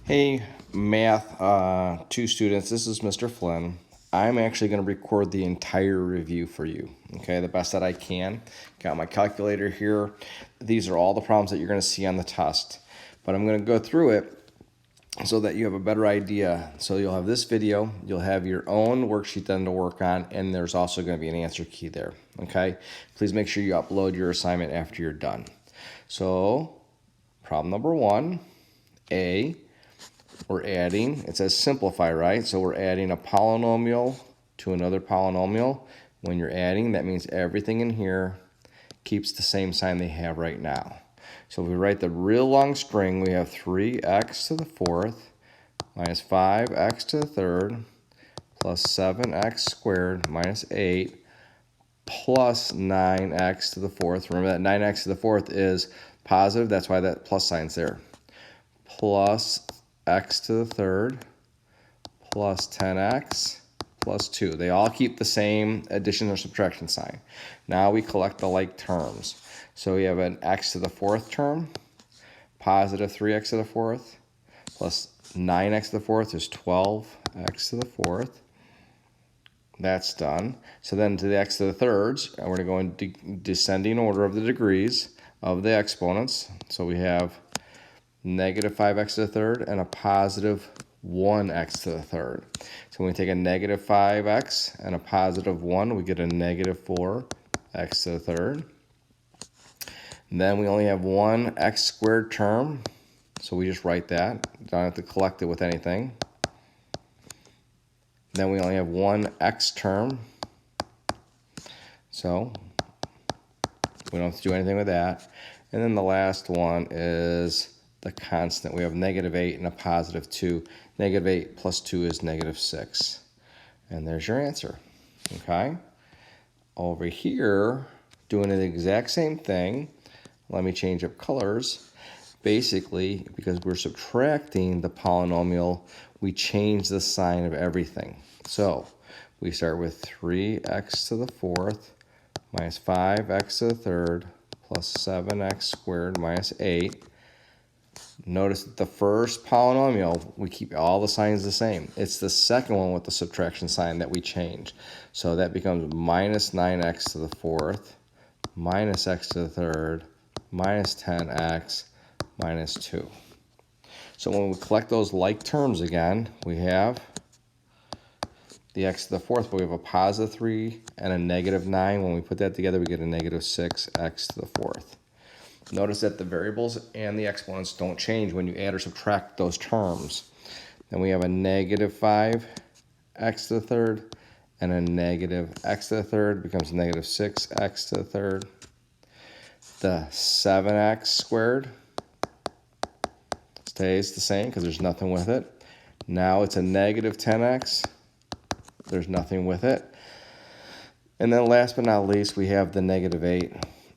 Hey, Math 2 students, this is Mr. Flynn. I'm actually going to record the entire review for you, okay, the best that I can. Got my calculator here. These are all the problems that you're going to see on the test, but I'm going to go through it so that you have a better idea. So you'll have this video, you'll have your own worksheet then to work on, and there's also going to be an answer key there, okay? Please make sure you upload your assignment after you're done. So, problem number 1, A. We're adding, it says simplify, right? So we're adding a polynomial to another polynomial. When you're adding, that means everything in here keeps the same sign they have right now. So if we write the real long string, we have 3x to the fourth minus 5x to the third plus 7x squared minus 8 plus 9x to the fourth. Remember that 9x to the fourth is positive, that's why that plus sign's there. Plus x to the third plus 10x plus 2. They all keep the same addition or subtraction sign. Now we collect the like terms. So we have an x to the fourth term, positive 3x to the fourth, plus 9x to the fourth is 12x to the fourth. That's done. So then to the x to the thirds, we're going to go in descending order of the degrees of the exponents. So we have negative 5x to the third and a positive 1x to the third. So when we take a negative 5x and a positive 1, we get a negative 4x to the third. And then we only have one x squared term, so we just write that. Don't have to collect it with anything. Then we only have one x term, so we don't have to do anything with that. And then the last one is the constant. We have negative 8 and a positive 2. Negative 8 plus 2 is negative 6. And there's your answer. Okay? Over here, doing the exact same thing. Let me change up colors. Basically, because we're subtracting the polynomial, we change the sign of everything. So we start with 3x to the fourth minus 5x to the third plus 7x squared minus 8. Notice that the first polynomial, we keep all the signs the same. It's the second one with the subtraction sign that we change. So that becomes minus 9x to the fourth, minus x to the third, minus 10x, minus 2. So when we collect those like terms again, we have the x to the fourth, but we have a positive 3 and a negative 9. When we put that together, we get a negative 6x to the fourth. Notice that the variables and the exponents don't change when you add or subtract those terms. Then we have a negative 5x to the third and a negative x to the third becomes negative 6x to the third. The 7x squared stays the same because there's nothing with it. Now it's a negative 10x. There's nothing with it. And then last but not least, we have the negative 8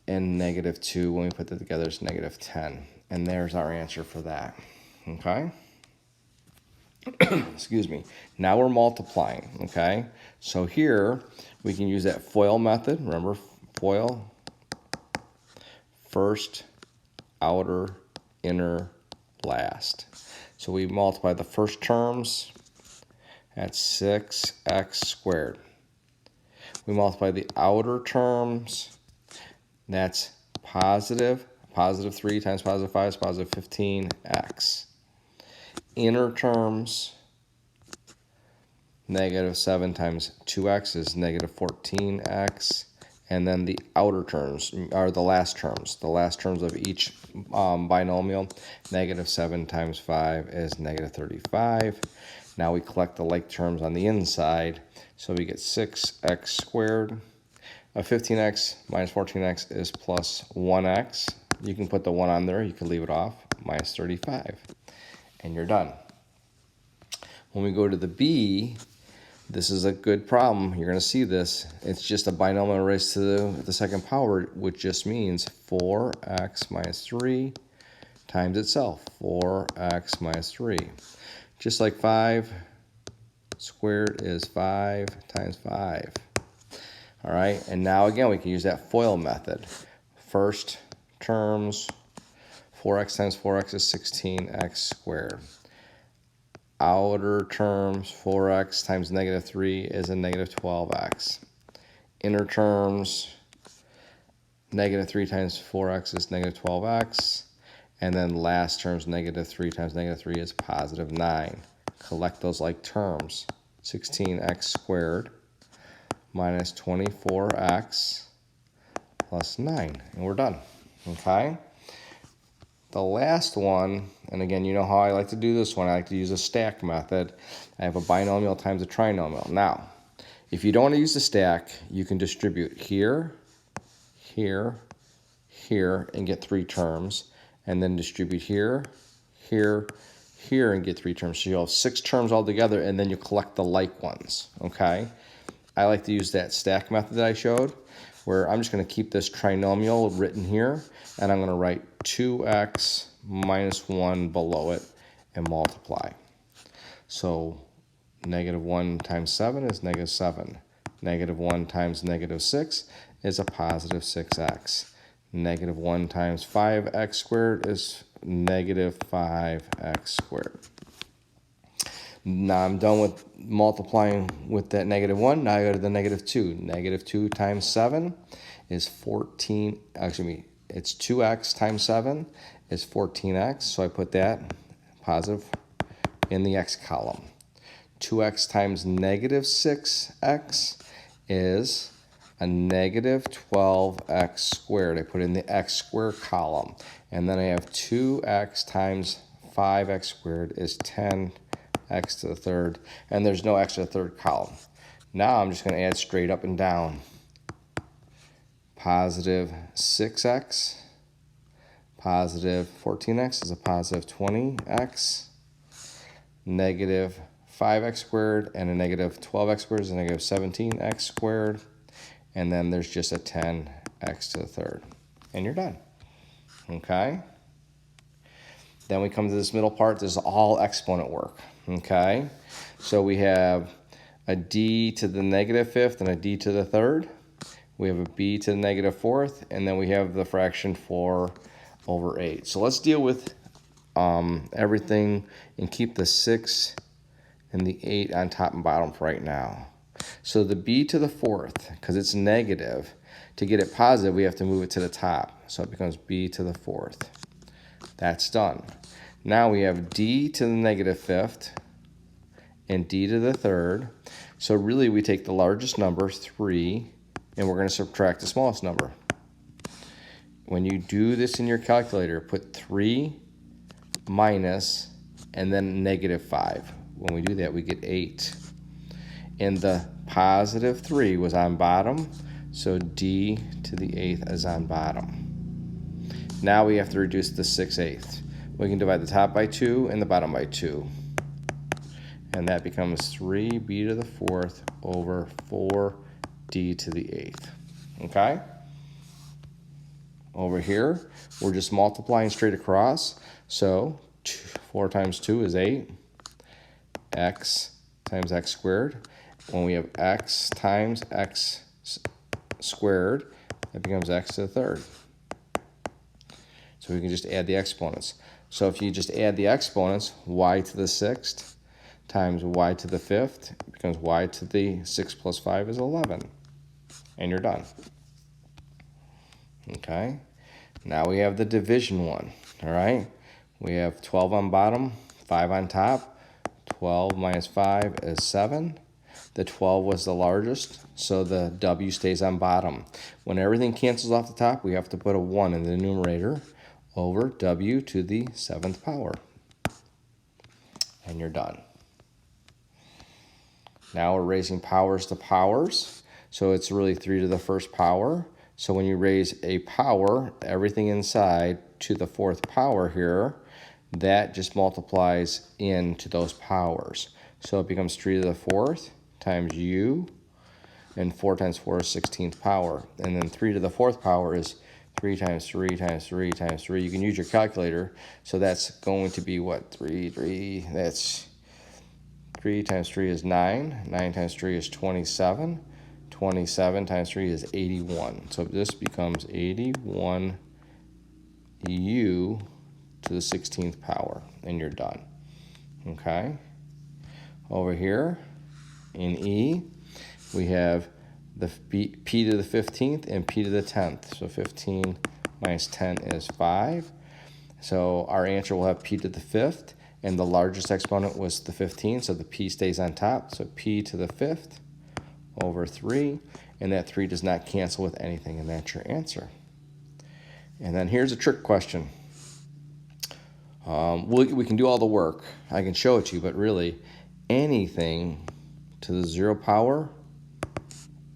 and negative 2. When we put that together, it's negative 10. And there's our answer for that. Okay? Excuse me. Now we're multiplying. Okay? So here, we can use that FOIL method. Remember FOIL? First, outer, inner, last. So we multiply the first terms. That's 6x squared. We multiply the outer terms. That's positive 3 times positive 5 is positive 15x. Inner terms, negative 7 times 2x is negative 14x. And then the outer terms are the last terms of each binomial. Negative 7 times 5 is negative 35. Now we collect the like terms on the inside. So we get 6x squared. 15x minus 14x is plus 1x. You can put the 1 on there. You can leave it off. Minus 35. And you're done. When we go to the B, this is a good problem. You're going to see this. It's just a binomial raised to the second power, which just means 4x minus 3 times itself. 4x minus 3. Just like 5 squared is 5 times 5. All right, and now again, we can use that FOIL method. First terms, 4x times 4x is 16x squared. outer terms, 4x times negative 3 is a negative 12x. Inner terms, negative 3 times 4x is negative 12x. And then last terms, negative 3 times negative 3 is positive 9. Collect those like terms. 16x squared minus 24x plus 9. And we're done. Okay? The last one, and again, you know how I like to do this one. I like to use a stack method. I have a binomial times a trinomial. Now, if you don't want to use the stack, you can distribute here, here, here, and get 3 terms. And then distribute here, here, here, and get 3 terms. So you'll have 6 terms altogether, and then you collect the like ones, okay? I like to use that stack method that I showed, where I'm just going to keep this trinomial written here, and I'm going to write 2x minus 1 below it and multiply. So negative 1 times 7 is negative 7. Negative 1 times negative 6 is a positive 6x. Negative 1 times 5x squared is negative 5x squared. Now I'm done with multiplying with that negative 1. Now I go to the negative 2. Negative 2 times 7 is 14. Actually, it's 2x times 7 is 14x. So I put that positive in the x column. 2x times negative 6x is a negative 12x squared. I put in the x squared column. And then I have 2x times 5x squared is 10x to the third. And there's no x to the third column. Now I'm just going to add straight up and down. Positive 6x, positive 14x is a positive 20x. Negative 5x squared and a negative 12x squared is a negative 17x squared. And then there's just a 10x to the third. And you're done. Okay? Then we come to this middle part. This is all exponent work. Okay? So we have a d to the negative fifth and a d to the third. We have a b to the negative fourth. And then we have the fraction 4 over 8. So let's deal with everything and keep the 6 and the 8 on top and bottom for right now. So the b to the fourth, because it's negative, to get it positive, we have to move it to the top. So it becomes b to the fourth. That's done. Now we have d to the negative fifth and d to the third. So really we take the largest number, 3, and we're going to subtract the smallest number. When you do this in your calculator, put 3 minus and then negative 5. When we do that, we get 8. And the positive 3 was on bottom, so d to the 8th is on bottom. Now we have to reduce the 6/8. We can divide the top by 2 and the bottom by 2. And that becomes 3b to the 4th over 4d to the 8th. Okay? Over here, we're just multiplying straight across. So 4 times 2 is 8. X times x squared. When we have x times x squared, that becomes x to the third. So we can just add the exponents. So if you just add the exponents, y to the 6th times y to the 5th, it becomes y to the 6 plus 5 is 11. And you're done. Okay? Now we have the division one. All right? We have 12 on bottom, 5 on top. 12 minus 5 is 7. The 12 was the largest, so the w stays on bottom. When everything cancels off the top, we have to put a 1 in the numerator over w to the 7th power. And you're done. Now we're raising powers to powers, so it's really 3 to the 1st power. So when you raise a power, everything inside to the 4th power here, that just multiplies into those powers. So it becomes 3 to the 4th times u, and 4 times 4 is 16th power. And then 3 to the 4th power is 3 times 3 times 3 times 3. You can use your calculator. So that's going to be what? 3, that's 3 times 3 is 9. 9 times 3 is 27. 27 times 3 is 81. So this becomes 81 u to the 16th power, and you're done. Okay? Over here in E, we have the p to the 15th and p to the 10th. So 15 minus 10 is 5. So our answer will have p to the 5th, and the largest exponent was the 15, so the p stays on top. So p to the 5th over 3, and that 3 does not cancel with anything, and that's your answer. And then here's a trick question. We can do all the work. I can show it to you, but really anything to the 0 power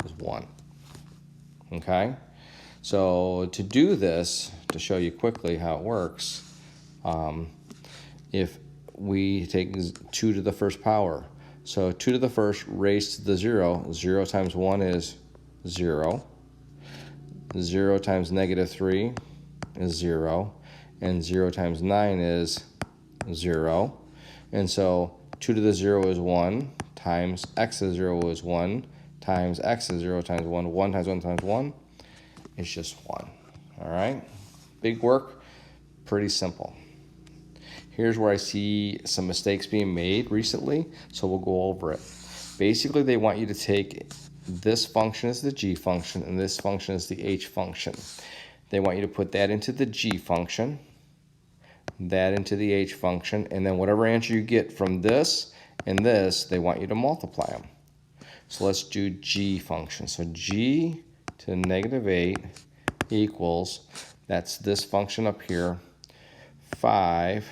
is 1. Okay? So to do this, to show you quickly how it works, if we take 2 to the first power, so 2 to the first raised to the 0, 0 times 1 is 0. 0 times negative 3 is 0. And 0 times 9 is 0. And so 2 to the 0 is 1, times x to the 0 is 1, times x to the 0 times 1. 1 times 1 times 1 is just 1. All right? Big work, pretty simple. Here's where I see some mistakes being made recently, so we'll go over it. Basically, they want you to take this function as the g function, and this function is the h function. They want you to put that into the g function, that into the h function, and then whatever answer you get from this and this, they want you to multiply them. So let's do g function. So g to the negative 8 equals, that's this function up here, 5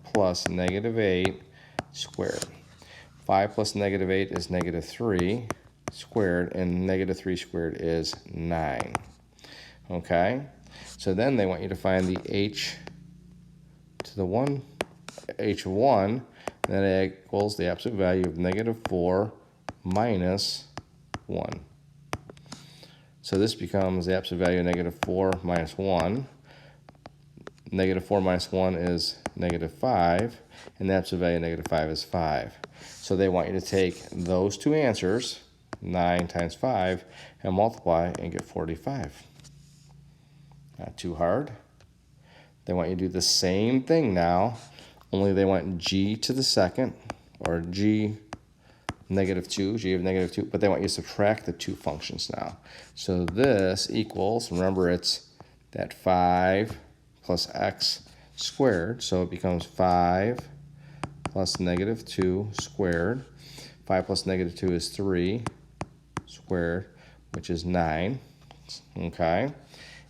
plus negative 8 squared. 5 plus negative 8 is negative 3 squared, and negative 3 squared is 9. Okay? So then they want you to find the h to the 1, h of 1, and that equals the absolute value of negative 4 minus 1. So this becomes the absolute value of negative 4 minus 1. Negative 4 minus 1 is negative 5, and the absolute value of negative 5 is 5. So they want you to take those two answers, 9 times 5, and multiply and get 45. Not too hard. They want you to do the same thing now, only they want g to the second, or g negative 2, g of negative 2, but they want you to subtract the two functions now. So this equals, remember it's that 5 plus x squared, so it becomes 5 plus negative 2 squared. 5 plus negative 2 is 3 squared, which is 9. Okay?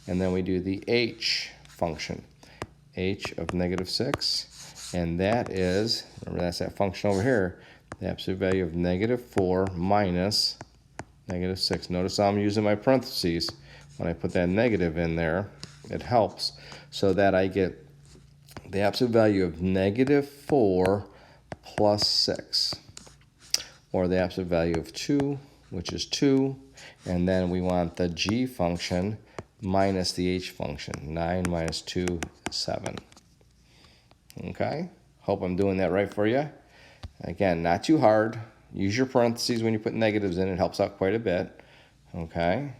And then we do the h function, h of negative 6, and that is, remember that's that function over here, the absolute value of negative 4 minus negative 6. Notice I'm using my parentheses. When I put that negative in there, it helps so that I get the absolute value of negative 4 plus 6, or the absolute value of 2, which is 2, and then we want the g function minus the h function. 9 minus 2 is 7. Okay? Hope I'm doing that right for you. Again, not too hard. Use your parentheses when you put negatives in. It helps out quite a bit. Okay?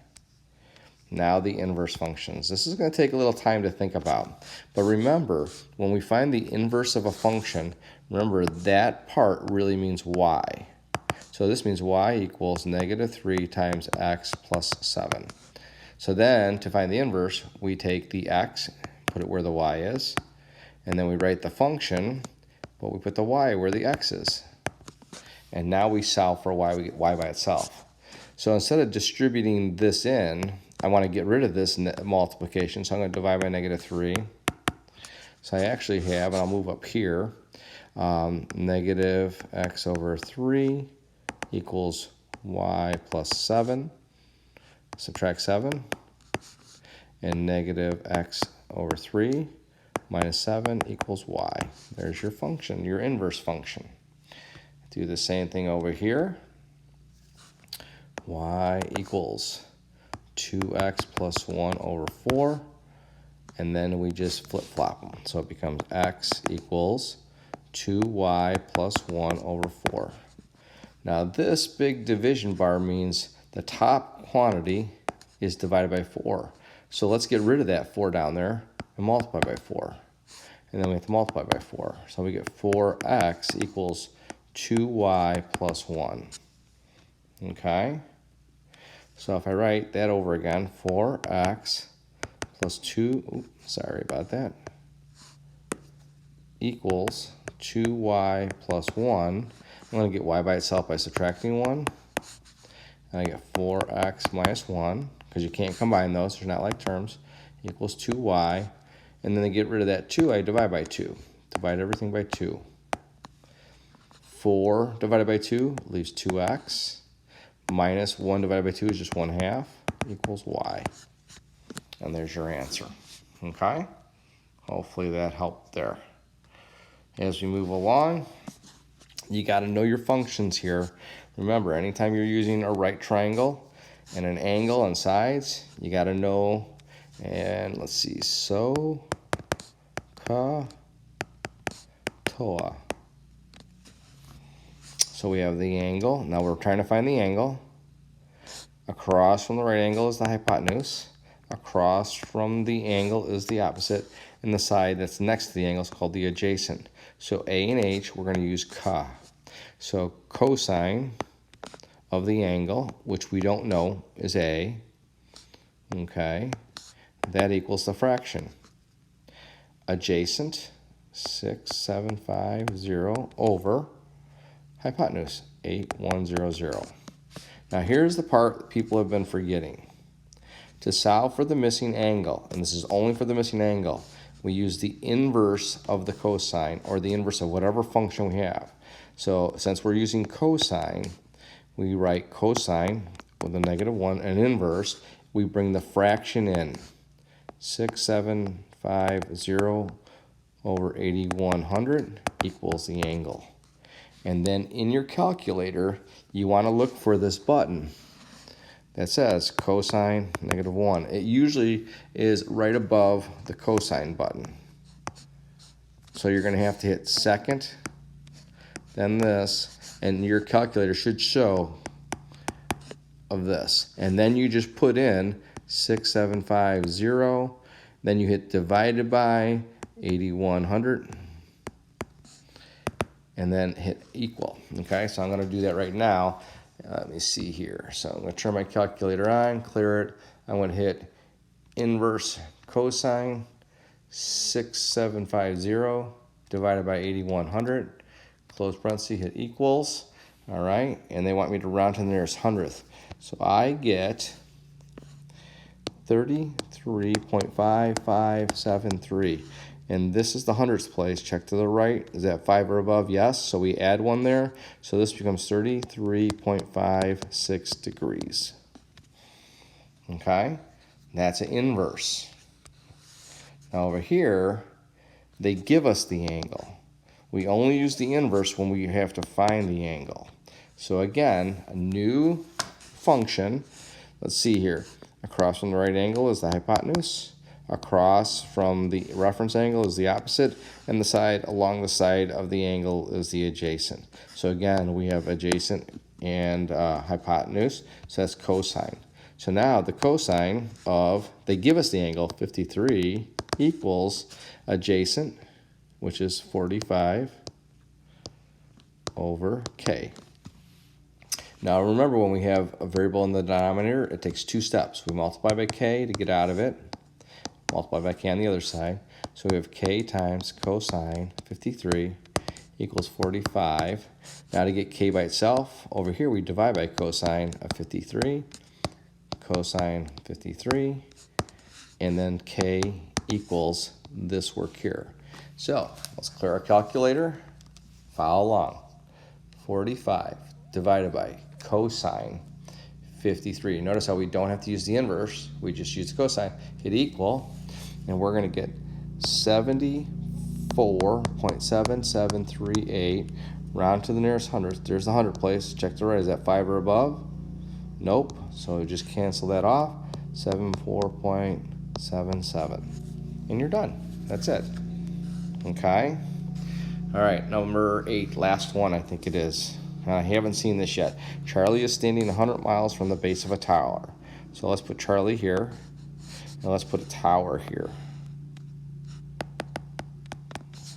Now the inverse functions. This is going to take a little time to think about. But remember, when we find the inverse of a function, remember that part really means y. So this means y equals negative 3 times x plus 7. So then, to find the inverse, we take the x, put it where the y is, and then we write the function, but we put the y where the x is. And now we solve for y, we get y by itself. So instead of distributing this in, I want to get rid of this multiplication, so I'm going to divide by negative 3. So I actually have, and I'll move up here, negative x over 3 equals y plus 7. Subtract 7. And negative x over 3 minus 7 equals y. There's your function, your inverse function. Do the same thing over here. Y equals 2x plus 1 over 4. And then we just flip-flop them. So it becomes x equals 2y plus 1 over 4. Now this big division bar means the top quantity is divided by 4. So let's get rid of that 4 down there and multiply by 4. And then we have to multiply by 4. So we get 4x equals 2y plus 1. Okay? So if I write that over again, 4x plus 2, oops, sorry about that, equals 2y plus 1. I'm going to get y by itself by subtracting 1. And I get 4x minus 1, because you can't combine those, they're not like terms, equals 2y. And then to get rid of that 2, I divide by 2. Divide everything by 2. 4 divided by 2 leaves 2x. Minus 1 divided by 2 is just 1/2, equals y. And there's your answer. Okay? Hopefully that helped there. As we move along, you got to know your functions here. Remember, anytime you're using a right triangle and an angle on sides, you got to know, and let's see, so, ka, toa. So we have the angle. Now we're trying to find the angle. Across from the right angle is the hypotenuse. Across from the angle is the opposite. And the side that's next to the angle is called the adjacent. So A and H, we're going to use ka. So cosine of the angle, which we don't know, is A. Okay. That equals the fraction. Adjacent, 6750 over hypotenuse, 8100. Now here's the part that people have been forgetting. To solve for the missing angle, and this is only for the missing angle, we use the inverse of the cosine, or the inverse of whatever function we have. So since we're using cosine, we write cosine with a -1 and inverse. We bring the fraction in. 6750 over 8100 equals the angle. And then in your calculator, you want to look for this button that says cosine -1. It usually is right above the cosine button. So you're going to have to hit second, then this, and your calculator should show of this. And then you just put in 6750, then you hit divided by 8100, and then hit equal. Okay, so I'm going to do that right now. Let me see here. So I'm going to turn my calculator on, clear it. I'm going to hit inverse cosine 6750 divided by 8100. Close parenthesis, hit equals. All right, and they want me to round to the nearest hundredth. So I get 33.5573. And this is the hundredths place. Check to the right. Is that 5 or above? Yes. So we add 1 there. So this becomes 33.56 degrees. Okay? That's an inverse. Now over here, they give us the angle. We only use the inverse when we have to find the angle. So again, a new function. Let's see here. Across from the right angle is the hypotenuse. Across from the reference angle is the opposite, and the side along the side of the angle is the adjacent. So again, we have adjacent and hypotenuse, so that's cosine. So now the cosine of, they give us the angle, 53, equals adjacent, which is 45 over k. Now remember, when we have a variable in the denominator, it takes 2 steps. We multiply by k to get out of it. Multiply by k on the other side. So we have k times cosine 53 equals 45. Now to get k by itself, over here we divide by cosine of 53, cosine 53, and then k equals this work here. So let's clear our calculator, follow along. 45 divided by cosine 53. Notice how we don't have to use the inverse, we just use the cosine. Hit equal, and we're going to get 74.7738, round to the nearest hundredth. There's the hundred place. Check the right. Is that 5 or above? Nope. So just cancel that off. 74.77. And you're done. That's it. Okay? All right, number 8, last one I think it is. I haven't seen this yet. Charlie is standing 100 miles from the base of a tower. So let's put Charlie here. Now let's put a tower here.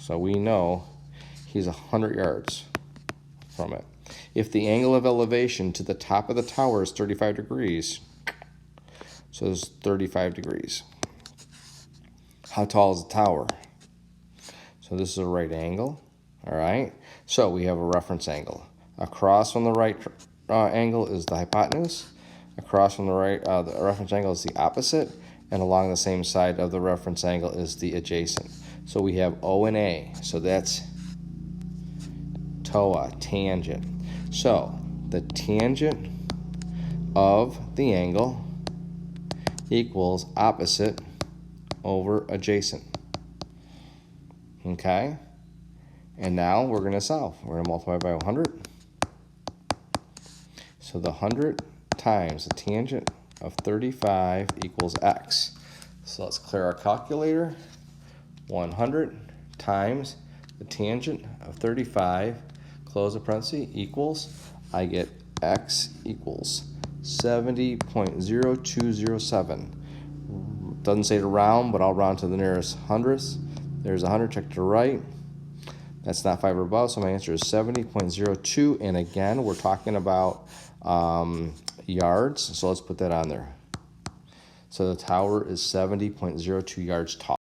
So we know he's 100 yards. from it. If the angle of elevation to the top of the tower is 35 degrees, so it's 35 degrees. How tall is the tower? So this is a right angle, all right? So we have a reference angle. Across from the right angle is the hypotenuse. Across from the right, the reference angle is the opposite, and along the same side of the reference angle is the adjacent. So we have O and A, so that's TOA, tangent. So the tangent of the angle equals opposite over adjacent. Okay? And now we're going to solve. We're going to multiply by 100. So the 100 times the tangent of 35 equals x. So let's clear our calculator. 100 times the tangent of 35, close the parenthesis, equals, I get x equals 70.0207. Doesn't say to round, but I'll round to the nearest hundredths. There's 100, check to the right. That's not 5 or above, so my answer is 70.02. And again, we're talking about yards, so let's put that on there. So the tower is 70.02 yards tall.